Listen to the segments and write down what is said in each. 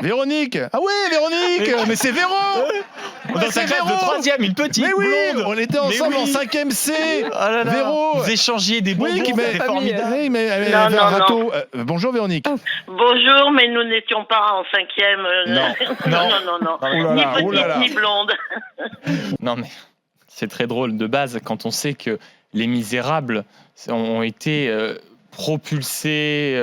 Véronique. Ah oui, Véronique. Mais c'est Véro. Dans sa classe de 3e, une petite mais oui, blonde. on était ensemble en 5e C. Ah là là. Véro. Vous échangiez des bonbons, c'était formidable. Oui, mais elle Non, avait un non, râteau. Bonjour Véronique. Bonjour, mais nous n'étions pas en 5e. Non. Oh là là, Ni oh là là. petite, ni blonde. Non mais c'est très drôle de base quand on sait que Les Misérables ont été propulsés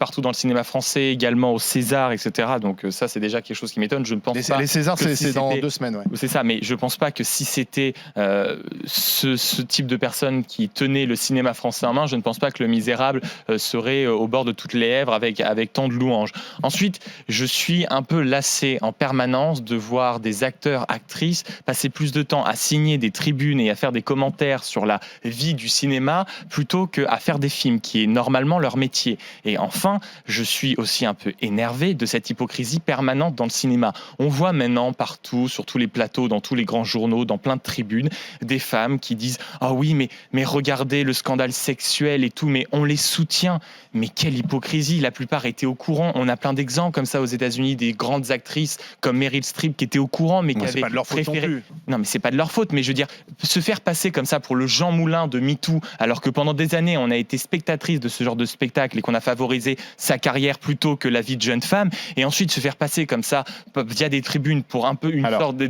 partout dans le cinéma français, également au César, etc. Donc ça, c'est déjà quelque chose qui m'étonne. Je ne pense pas. Les Césars, que c'est dans 2 semaines. Ouais. C'est ça, mais je pense pas que si c'était ce type de personne qui tenait le cinéma français en main, je ne pense pas que Le Misérable serait au bord de toutes les lèvres avec tant de louanges. Ensuite, je suis un peu lassé en permanence de voir des acteurs, actrices passer plus de temps à signer des tribunes et à faire des commentaires sur la vie du cinéma plutôt qu'à faire des films, qui est normalement leur métier. Et enfin, je suis aussi un peu énervé de cette hypocrisie permanente dans le cinéma. On voit maintenant partout, sur tous les plateaux, dans tous les grands journaux, dans plein de tribunes, des femmes qui disent « Ah oui, mais regardez le scandale sexuel et tout, mais on les soutient. » Mais quelle hypocrisie! La plupart étaient au courant. On a plein d'exemples comme ça aux États-Unis, des grandes actrices comme Meryl Streep qui étaient au courant, mais qui avaient pas de leur faute préféré... non plus. Non, mais c'est pas de leur faute, mais je veux dire, se faire passer comme ça pour le Jean Moulin de MeToo, alors que pendant des années, on a été spectatrice de ce genre de spectacle et qu'on a favorisé sa carrière plutôt que la vie de jeune femme, et ensuite se faire passer comme ça via des tribunes pour un peu une sorte de...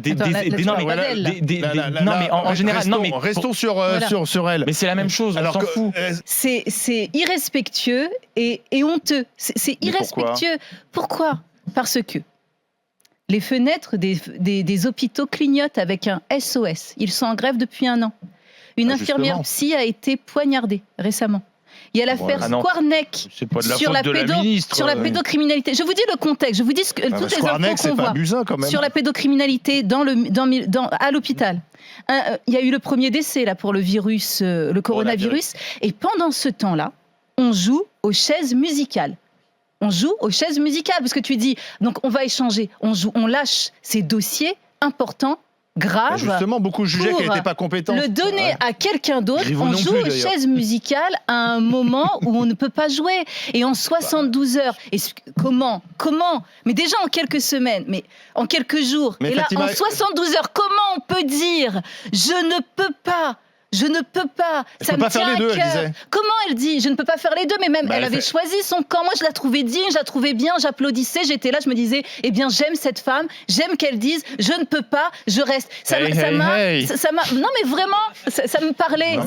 Non, mais en général... Restons sur elle. Mais c'est la même chose, on s'en fout. C'est irrespectueux et honteux. C'est irrespectueux. Pourquoi ? Parce que les fenêtres des hôpitaux clignotent avec un SOS. Ils sont en grève depuis 1 an. Une infirmière psy a été poignardée récemment. Il y a l'affaire Squarneck sur la pédocriminalité. Je vous dis le contexte, je vous dis toutes les infos qu'on voit sur la pédocriminalité à l'hôpital. Il y a eu le premier décès là, pour le coronavirus. Et pendant ce temps-là, on joue aux chaises musicales. Parce que tu dis, donc on va échanger, on lâche ces dossiers importants, graves. Justement, beaucoup jugeaient qu'elle n'était pas compétente. Le donner à quelqu'un d'autre, on joue aux chaises musicales à un moment où on ne peut pas jouer. Et en 72 heures, comment ? Mais déjà en quelques semaines, mais en quelques jours. Mais et là, Fatima, en 72 heures, comment on peut dire « je ne peux pas » ? Je ne peux pas. Ça me tient à cœur. Comment elle dit ? Je ne peux pas faire les deux, mais même elle avait choisi son camp. Moi, je la trouvais digne, je la trouvais bien, j'applaudissais, j'étais là, je me disais, eh bien, j'aime cette femme, j'aime qu'elle dise, je ne peux pas, je reste. Ça m'a. Non, mais vraiment, ça me parlait,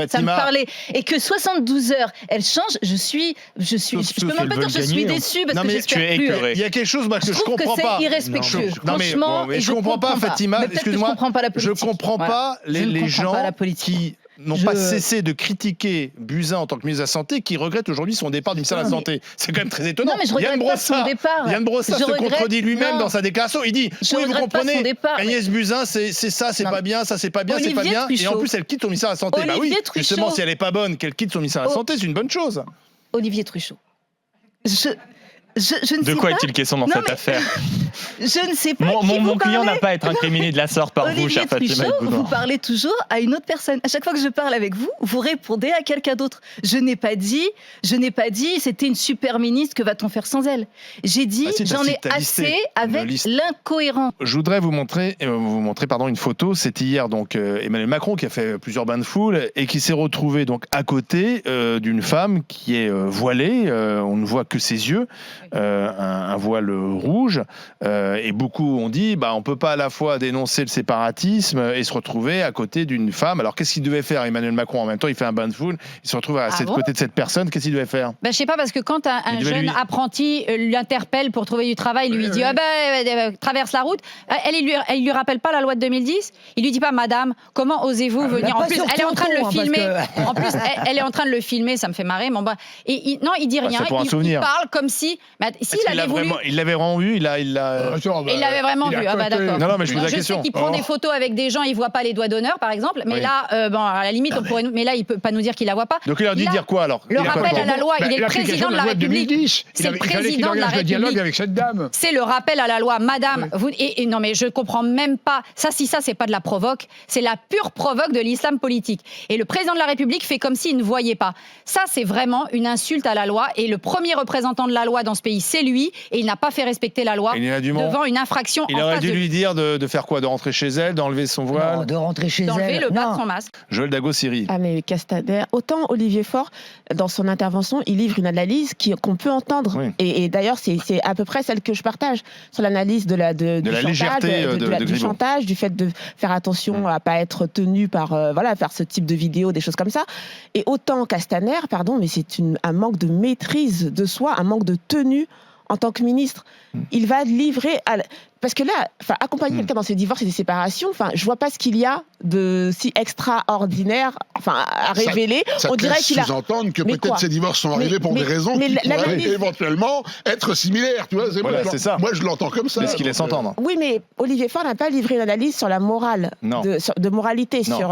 ça me parlait. Et que 72 heures, elle change. Je peux même pas dire je suis déçue parce que j'espère plus. Il y a quelque chose que je comprends pas. C'est irrespectueux. Franchement, je comprends pas, Fatima. Excuse-moi. Je comprends pas les gens qui n'ont pas cessé de critiquer Buzyn en tant que ministre de la Santé, qui regrette aujourd'hui son départ du ministère de la Santé. C'est quand même très étonnant. Non, mais je regrette pas son départ. Yann Brossard se contredit lui-même dans sa déclaration. Il dit, oui, vous comprenez, Agnès Buzyn, c'est ça, c'est pas bien, ça, c'est pas bien, c'est pas bien. Et en plus, elle quitte son ministère de la Santé. Bah oui, justement, si elle est pas bonne, qu'elle quitte son ministère de la Santé, c'est une bonne chose. Olivier Truchot. De quoi est-il question dans cette affaire ? Je ne sais pas. Mon client n'a pas à être incriminé de la sorte par vous, cher Fatima El Bounoua. Vous parlez toujours à une autre personne. À chaque fois que je parle avec vous, vous répondez à quelqu'un d'autre. Je n'ai pas dit, c'était une super ministre, que va-t-on faire sans elle ? J'ai dit, j'en ai assez avec l'incohérent. Je voudrais vous montrer une photo. C'était hier donc Emmanuel Macron qui a fait plusieurs bains de foule et qui s'est retrouvé donc à côté d'une femme qui est voilée. On ne voit que ses yeux. Un voile rouge et beaucoup ont dit on peut pas à la fois dénoncer le séparatisme et se retrouver à côté d'une femme. Alors qu'est-ce qu'il devait faire Emmanuel Macron ? En même temps il fait un bain de foule, il se retrouve à côté de cette personne, qu'est-ce qu'il devait faire ? Je sais pas, parce que quand un jeune apprenti l'interpelle pour trouver du travail, il lui dit traverse la route, elle lui rappelle pas la loi de 2010, il lui dit pas madame, comment osez-vous venir, en plus elle est en train de le filmer, en plus elle est en train de le filmer, ça me fait marrer, il dit rien, il parle comme si il l'avait vraiment vu, il l'avait vraiment vu. D'accord. Non, mais je pose la question. Je sais qu'il prend des photos avec des gens, il voit pas les doigts d'honneur, par exemple. Mais là, à la limite, on pourrait. Mais là, il peut pas nous dire qu'il la voit pas. Donc il leur dit dire quoi alors ? Le rappel à la loi. Il est le président de la République. C'est le président de la République. Dialogue avec cette dame. C'est le rappel à la loi, madame. Et non, mais je comprends même pas. Ça, c'est pas de la provoque, c'est la pure provoque de l'islam politique. Et le président de la République fait comme s'il ne voyait pas. Ça, c'est vraiment une insulte à la loi. Et le premier représentant de la loi dans ce pays pays, c'est lui, et il n'a pas fait respecter la loi devant une infraction. Il aurait dû lui dire de faire quoi? De rentrer chez elle, d'enlever son voile? Non, de rentrer chez elle. D'enlever le bas de son masque. Joël Dago-Siri. Ah mais Castaner, autant Olivier Faure, dans son intervention, il livre une analyse qu'on peut entendre. Oui. Et d'ailleurs, c'est à peu près celle que je partage sur l'analyse de la légèreté du chantage, du fait de faire attention à pas être tenu par faire ce type de vidéos, des choses comme ça. Et autant Castaner, pardon, mais c'est un manque de maîtrise de soi, un manque de tenue en tant que ministre. Il va livrer parce que là, accompagner quelqu'un dans ses divorces et des séparations, je vois pas ce qu'il y a de si extraordinaire, à révéler. On dirait qu'il a sous-entendre que peut-être ces divorces sont arrivés pour des raisons qui pourraient éventuellement être similaires. Tu vois, c'est ça. Moi, je l'entends comme ça. C'est ce qu'il laisse entendre. Oui, mais Olivier Faure n'a pas livré une analyse sur la morale, de moralité sur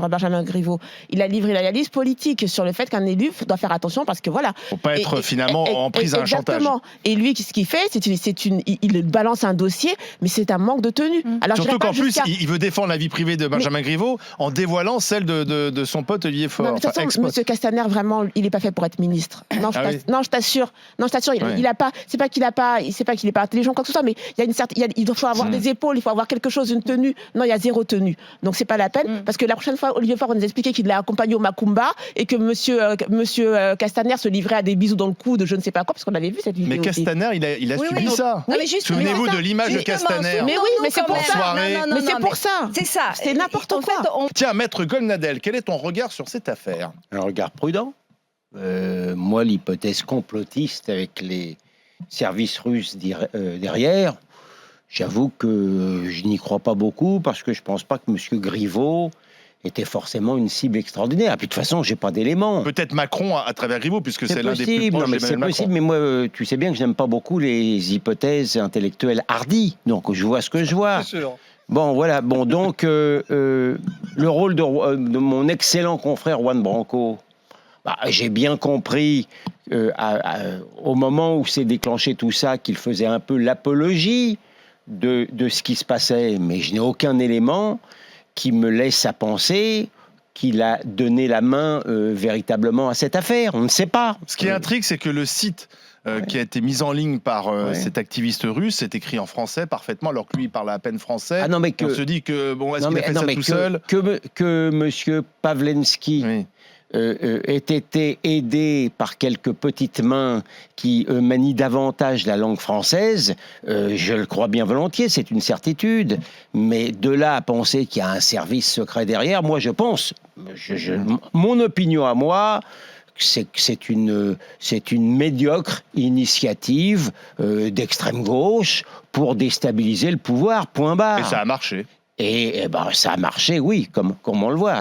Benjamin Griveaux. Il a livré une analyse politique sur le fait qu'un élu doit faire attention parce que voilà. Faut pas être finalement en prise à un chantage. Exactement. Et lui, ce qu'il fait, il balance un dossier, mais c'est un manque de tenue. Alors, surtout qu'en plus, il veut défendre la vie privée de Benjamin Griveaux en dévoilant celle de son pote Olivier Faure. Non, de toute façon, Monsieur Castaner, vraiment, il n'est pas fait pour être ministre. Non, je t'assure. Il a pas. C'est pas qu'il n'est pas intelligent quoi que ce soit, mais il faut avoir des épaules, il faut avoir quelque chose, une tenue. Non, il y a zéro tenue. Donc c'est pas la peine, parce que la prochaine fois, Olivier Faure va nous expliquer qu'il l'a accompagné au Macumba et que Monsieur Castaner se livrait à des bisous dans le cou de je ne sais pas quoi, parce qu'on avait vu cette vidéo. Mais Castaner, il a subi ça. Souvenez-vous de l'image de Castaner. Mais oui, mais c'est pour ça. Mais c'est pour ça. C'est ça. C'est n'importe quoi. Tiens, Maître Golnadel, quel est ton regard sur cette affaire? Un regard prudent. Moi, l'hypothèse complotiste avec les services russes derrière, j'avoue que je n'y crois pas beaucoup parce que je ne pense pas que M. Griveaux était forcément une cible extraordinaire. Et puis de toute façon, j'ai pas d'éléments. Peut-être Macron à travers Griveaux, puisque c'est l'un des plus proches d'Emmanuel Macron. C'est possible, mais moi, tu sais bien que je n'aime pas beaucoup les hypothèses intellectuelles hardies. Donc je vois ce que je vois. C'est sûr. Bon, voilà. Bon, donc le rôle de mon excellent confrère Juan Branco, j'ai bien compris au moment où s'est déclenché tout ça qu'il faisait un peu l'apologie de ce qui se passait, mais je n'ai aucun élément qui me laisse à penser qu'il a donné la main véritablement à cette affaire. On ne sait pas. Ce qui intrigue, c'est que le site qui a été mis en ligne par cet activiste russe est écrit en français parfaitement, alors que lui, il parle à peine français. On se dit que, est-ce qu'il a fait ça tout seul? Que M. Pavlensky ait été aidé par quelques petites mains qui manient davantage la langue française, je le crois bien volontiers, c'est une certitude. Mais de là à penser qu'il y a un service secret derrière, moi je pense, mon opinion à moi, c'est une médiocre initiative d'extrême gauche pour déstabiliser le pouvoir, point barre. Et ça a marché. Et ça a marché, oui, comme on le voit.